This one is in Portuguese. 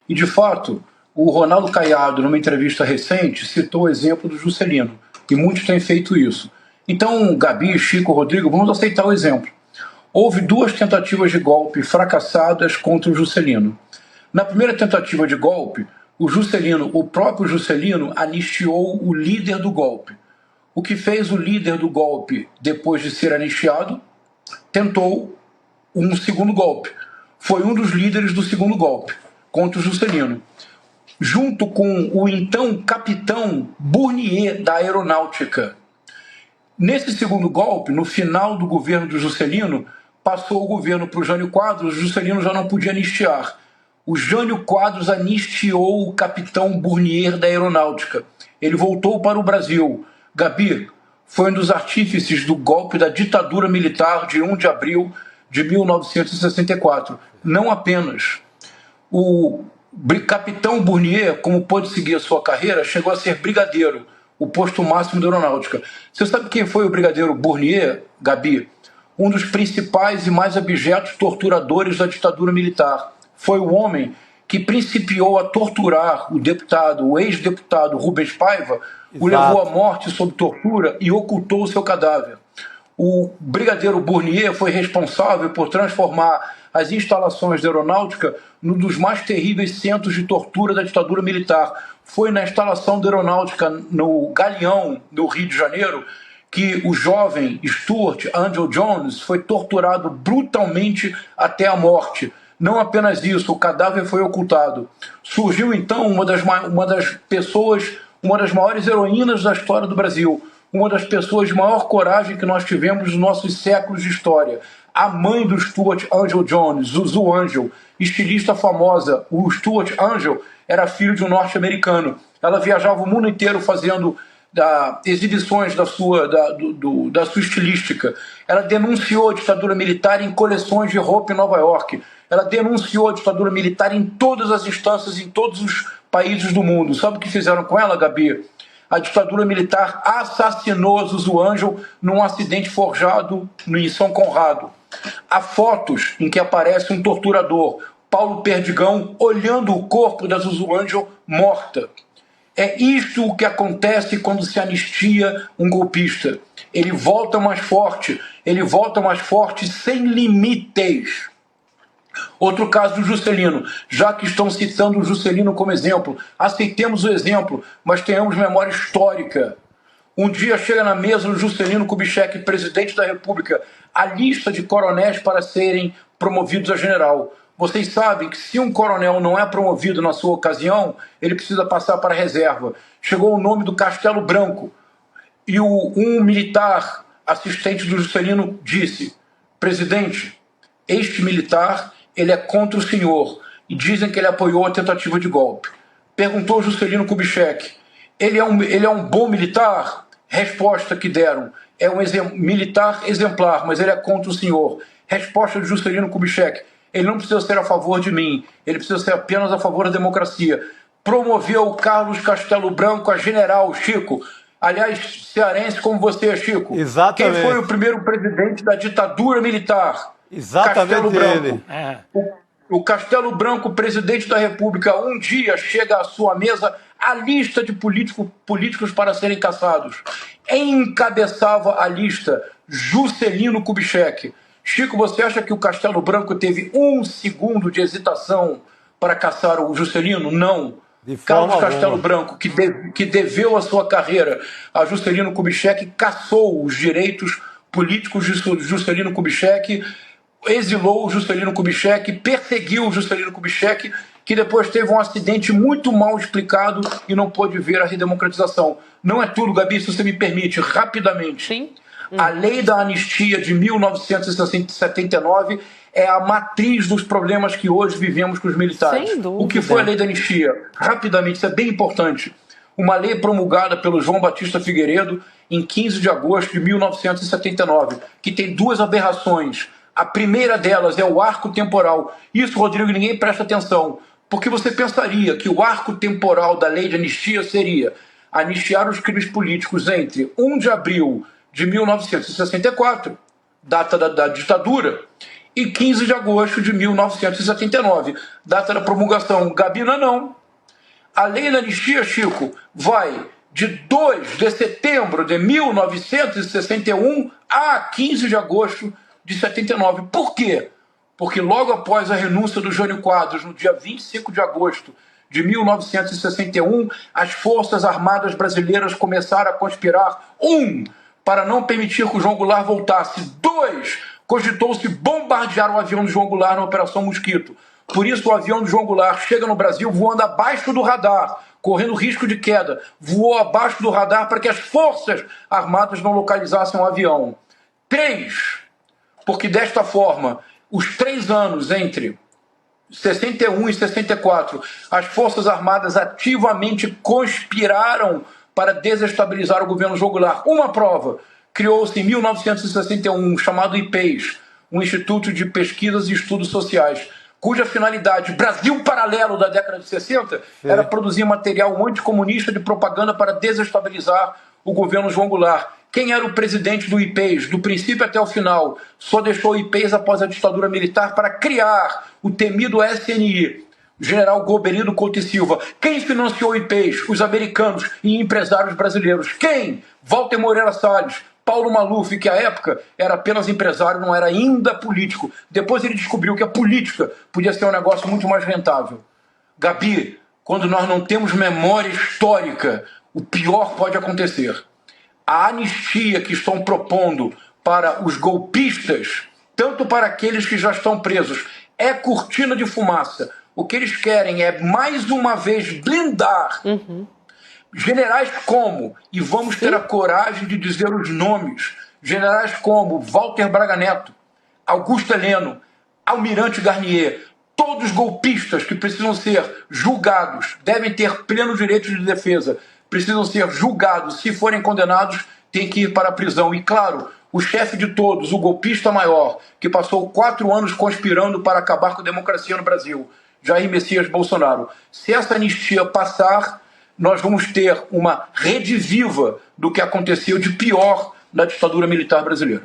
E, de fato, o Ronaldo Caiado, numa entrevista recente, citou o exemplo do Juscelino, e muitos têm feito isso. Então, Gabi, Chico, Rodrigo, vamos aceitar o exemplo. Houve 2 tentativas de golpe fracassadas contra o Juscelino. Na primeira tentativa de golpe, o próprio Juscelino, anistiou o líder do golpe. O que fez o líder do golpe, depois de ser anistiado, tentou um segundo golpe. Foi um dos líderes do segundo golpe contra o Juscelino, junto com o então capitão Bournier da Aeronáutica. Nesse segundo golpe, no final do governo do Juscelino, passou o governo para o Jânio Quadros, o Juscelino já não podia anistiar. O Jânio Quadros anistiou o capitão Bournier da Aeronáutica. Ele voltou para o Brasil. Gabi, foi um dos artífices do golpe da ditadura militar de 1 de abril de 1964. Não apenas. O capitão Bournier, como pôde seguir a sua carreira, chegou a ser brigadeiro, o posto máximo da aeronáutica. Você sabe quem foi o brigadeiro Bournier, Gabi? Um dos principais e mais abjetos torturadores da ditadura militar. Foi o homem que principiou a torturar o ex-deputado Rubens Paiva, exato, o levou à morte sob tortura e ocultou o seu cadáver. O brigadeiro Bournier foi responsável por transformar as instalações da aeronáutica num dos mais terríveis centros de tortura da ditadura militar. Foi na instalação da aeronáutica no Galeão, no Rio de Janeiro, que o jovem Stuart Angel Jones foi torturado brutalmente até a morte. Não apenas isso, o cadáver foi ocultado. Surgiu então uma das maiores heroínas da história do Brasil, uma das pessoas de maior coragem que nós tivemos nos nossos séculos de história. A mãe do Stuart Angel Jones, Zuzu Angel, estilista famosa. O Stuart Angel era filho de um norte-americano. Ela viajava o mundo inteiro fazendo exibições da sua estilística. Ela denunciou a ditadura militar em coleções de roupa em Nova York. Ela denunciou a ditadura militar em todas as instâncias, em todos os países do mundo. Sabe o que fizeram com ela, Gabi? A ditadura militar assassinou Zuzu Angel num acidente forjado em São Conrado. Há fotos em que aparece um torturador, Paulo Perdigão, olhando o corpo da Zuzu Angel morta. É isto o que acontece quando se anistia um golpista. Ele volta mais forte sem limites. Outro caso do Juscelino, já que estão citando o Juscelino como exemplo, aceitemos o exemplo, mas tenhamos memória histórica. Um dia chega na mesa do Juscelino Kubitschek, presidente da República, a lista de coronéis para serem promovidos a general. Vocês sabem que se um coronel não é promovido na sua ocasião, ele precisa passar para a reserva. Chegou o nome do Castelo Branco e um militar assistente do Juscelino disse: presidente, este militar ele é contra o senhor e dizem que ele apoiou a tentativa de golpe. Perguntou Juscelino Kubitschek: ele é um bom militar? Resposta que deram: é um militar exemplar, mas ele é contra o senhor. Resposta de Juscelino Kubitschek: ele não precisa ser a favor de mim, ele precisa ser apenas a favor da democracia. Promoveu Carlos Castelo Branco a general, Chico. Aliás, cearense como você, Chico. Exatamente. Quem foi o primeiro presidente da ditadura militar? Exatamente. Castelo Branco. Ele. O Castelo Branco, presidente da República, um dia chega à sua mesa a lista de políticos para serem caçados. Encabeçava a lista Juscelino Kubitschek. Chico, você acha que o Castelo Branco teve 1 segundo de hesitação para caçar o Juscelino? Não. Carlos Castelo Branco, que deveu a sua carreira a Juscelino Kubitschek, caçou os direitos políticos de Juscelino Kubitschek, exilou o Juscelino Kubitschek, perseguiu o Juscelino Kubitschek, que depois teve um acidente muito mal explicado e não pôde ver a redemocratização. Não é tudo, Gabi, se você me permite, rapidamente. Sim. A lei da anistia de 1979 é a matriz dos problemas que hoje vivemos com os militares. Sem dúvida. O que foi a lei da anistia? Rapidamente, isso é bem importante. Uma lei promulgada pelo João Batista Figueiredo em 15 de agosto de 1979, que tem 2 aberrações. A primeira delas é o arco temporal. Isso, Rodrigo, ninguém presta atenção, porque você pensaria que o arco temporal da lei de anistia seria anistiar os crimes políticos entre 1 de abril de 1964, data da ditadura, e 15 de agosto de 1979, data da promulgação. Gabina não. A lei da anistia, Chico, vai de 2 de setembro de 1961 a 15 de agosto de 79. Por quê? Porque logo após a renúncia do Jânio Quadros, no dia 25 de agosto de 1961, as Forças Armadas Brasileiras começaram a conspirar. 1. Para não permitir que o João Goulart voltasse. 2. Cogitou-se bombardear o avião do João Goulart na Operação Mosquito. Por isso, o avião do João Goulart chega no Brasil voando abaixo do radar, correndo risco de queda. Voou abaixo do radar para que as Forças Armadas não localizassem o avião. 3. Porque desta forma, os 3 anos entre 61 e 64, as Forças Armadas ativamente conspiraram para desestabilizar o governo João Goulart. Uma prova, criou-se em 1961 chamado IPES, um Instituto de Pesquisas e Estudos Sociais, cuja finalidade, Brasil paralelo da década de 60, era produzir material anticomunista de propaganda para desestabilizar o governo João Goulart. Quem era o presidente do IPES, do princípio até o final? Só deixou o IPES após a ditadura militar para criar o temido SNI, o general Goberido Couto e Silva. Quem financiou o IPES? Os americanos e empresários brasileiros. Quem? Walter Moreira Salles, Paulo Maluf, que à época era apenas empresário, não era ainda político. Depois ele descobriu que a política podia ser um negócio muito mais rentável. Gabi, quando nós não temos memória histórica, o pior pode acontecer. A anistia que estão propondo para os golpistas, tanto para aqueles que já estão presos, é cortina de fumaça. O que eles querem é, mais uma vez, blindar generais como, e vamos ter a coragem de dizer os nomes, generais como Walter Braga Neto, Augusto Heleno, Almirante Garnier, todos golpistas que precisam ser julgados, devem ter pleno direito de defesa, precisam ser julgados, se forem condenados, têm que ir para a prisão. E claro, o chefe de todos, o golpista maior, que passou 4 anos conspirando para acabar com a democracia no Brasil, Jair Messias Bolsonaro. Se essa anistia passar, nós vamos ter uma rede viva do que aconteceu de pior na ditadura militar brasileira.